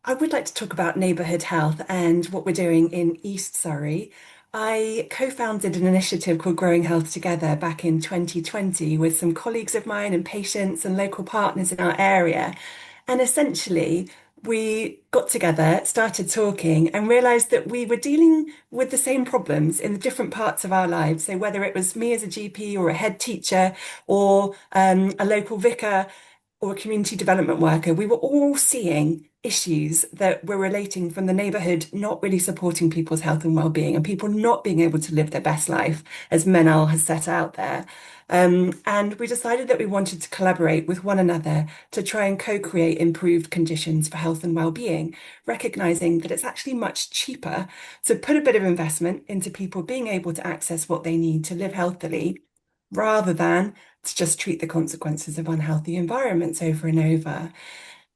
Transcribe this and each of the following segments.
I would like to talk about neighbourhood health and what we're doing in East Surrey. I co-founded an initiative called Growing Health Together back in 2020 with some colleagues of mine and patients and local partners in our area. And essentially, we got together, started talking, and realised that we were dealing with the same problems in the different parts of our lives. So whether it was me as a GP or a head teacher or a local vicar, or a community development worker, we were all seeing issues that were relating from the neighbourhood not really supporting people's health and well-being and people not being able to live their best life as Menal has set out there. And we decided that we wanted to collaborate with one another to try and co-create improved conditions for health and well-being, recognizing that it's actually much cheaper to put a bit of investment into people being able to access what they need to live healthily rather than to just treat the consequences of unhealthy environments over and over.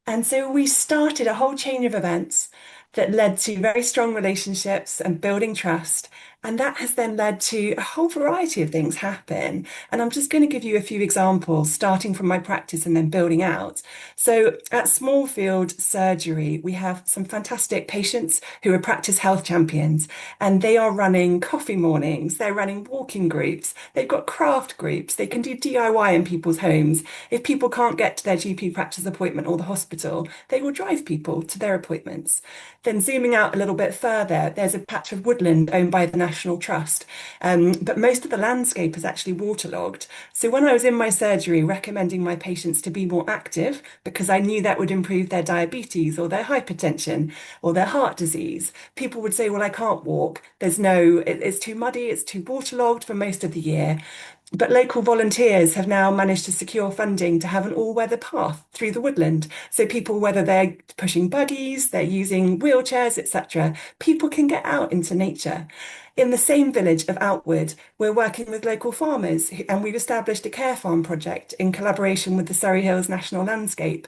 And so we started a whole chain of events that led to very strong relationships and building trust. And that has then led to a whole variety of things happen. And I'm just going to give you a few examples, starting from my practice and then building out. So at Smallfield Surgery, we have some fantastic patients who are practice health champions, and they are running coffee mornings, they're running walking groups, they've got craft groups, they can do DIY in people's homes. If people can't get to their GP practice appointment or the hospital, they will drive people to their appointments. Then zooming out a little bit further, there's a patch of woodland owned by the National Trust, but most of the landscape is actually waterlogged. So when I was in my surgery recommending my patients to be more active, because I knew that would improve their diabetes or their hypertension or their heart disease, people would say, well, I can't walk. It's too muddy, it's too waterlogged for most of the year. But local volunteers have now managed to secure funding to have an all-weather path through the woodland. So people, whether they're pushing buggies, they're using wheelchairs, etc., people can get out into nature. In the same village of Outwood, we're working with local farmers and we've established a care farm project in collaboration with the Surrey Hills National Landscape,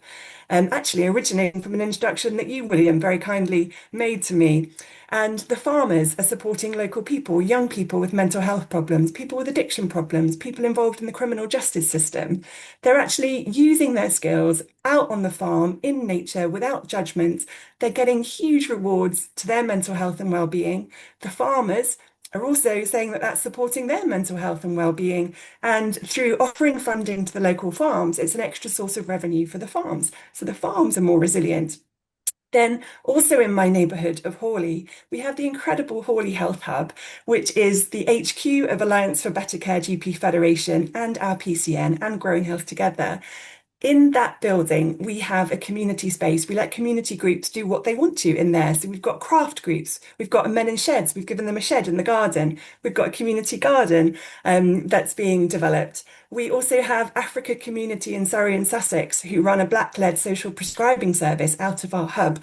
actually originating from an introduction that you, William, very kindly made to me. And the farmers are supporting local people, young people with mental health problems, people with addiction problems, people involved in the criminal justice system. They're actually using their skills out on the farm in nature without judgment. They're getting huge rewards to their mental health and well-being. The farmers are also saying that that's supporting their mental health and well-being. And through offering funding to the local farms, it's an extra source of revenue for the farms. So the farms are more resilient. Then also in my neighbourhood of Hawley, we have the incredible Hawley Health Hub, which is the HQ of Alliance for Better Care GP Federation and our PCN and Growing Health Together. In that building, we have a community space. We let community groups do what they want to in there. So we've got craft groups, we've got men in sheds, we've given them a shed in the garden, we've got a community garden that's being developed. We also have Africa Community in Surrey and Sussex, who run a Black-led social prescribing service out of our hub.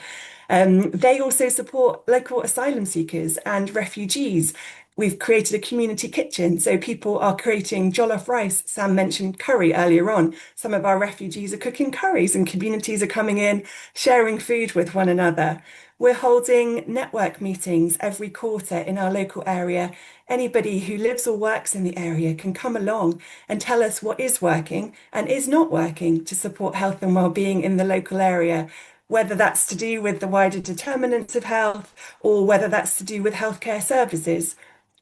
They also support local asylum seekers and refugees. We've created a community kitchen, so people are creating jollof rice. Sam mentioned curry earlier on. Some of our refugees are cooking curries and communities are coming in, sharing food with one another. We're holding network meetings every quarter in our local area. Anybody who lives or works in the area can come along and tell us what is working and is not working to support health and well-being in the local area, whether that's to do with the wider determinants of health or whether that's to do with healthcare services.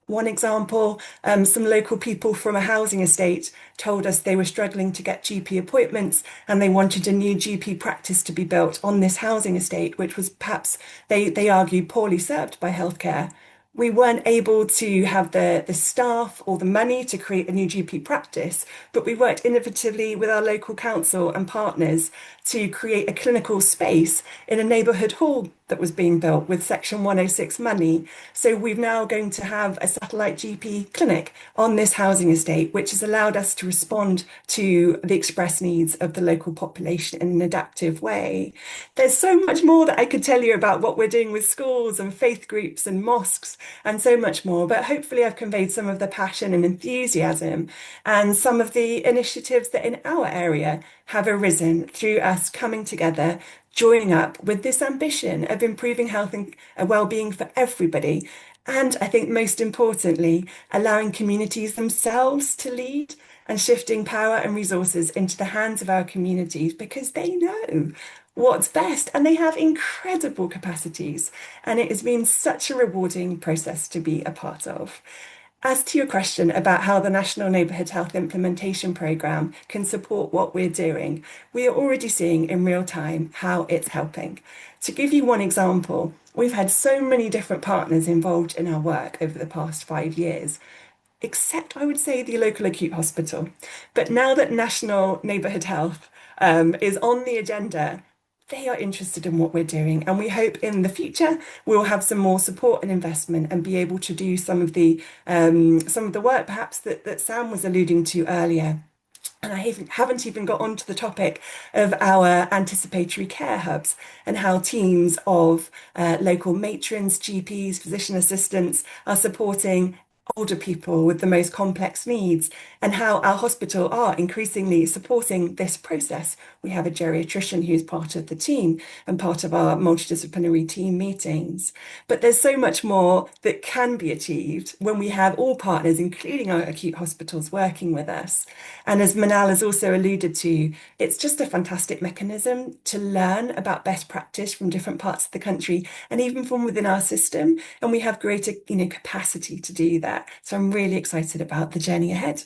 One example, some local people from a housing estate told us they were struggling to get GP appointments and they wanted a new GP practice to be built on this housing estate, which was perhaps, they argued, poorly served by healthcare. We weren't able to have the staff or the money to create a new GP practice, but we worked innovatively with our local council and partners to create a clinical space in a neighbourhood hall that was being built with Section 106 money. So we're now going to have a satellite GP clinic on this housing estate, which has allowed us to respond to the express needs of the local population in an adaptive way. There's so much more that I could tell you about what we're doing with schools and faith groups and mosques and so much more, but hopefully I've conveyed some of the passion and enthusiasm and some of the initiatives that in our area have arisen through us coming together, joining up with this ambition of improving health and well-being for everybody. And I think most importantly, allowing communities themselves to lead and shifting power and resources into the hands of our communities because they know what's best. And they have incredible capacities. And it has been such a rewarding process to be a part of. As to your question about how the National Neighbourhood Health Implementation Programme can support what we're doing, we are already seeing in real time how it's helping. To give you one example, we've had so many different partners involved in our work over the past 5 years, except I would say the local acute hospital. But now that National Neighbourhood Health is on the agenda, they are interested in what we're doing. And we hope in the future we'll have some more support and investment and be able to do some of the work perhaps that Sam was alluding to earlier. And I haven't even got onto the topic of our anticipatory care hubs and how teams of local matrons, GPs, physician assistants are supporting older people with the most complex needs, and how our hospital are increasingly supporting this process. We have a geriatrician who's part of the team and part of our multidisciplinary team meetings. But there's so much more that can be achieved when we have all partners, including our acute hospitals, working with us. And as Manal has also alluded to, it's just a fantastic mechanism to learn about best practice from different parts of the country and even from within our system. And we have greater, capacity to do that. So I'm really excited about the journey ahead.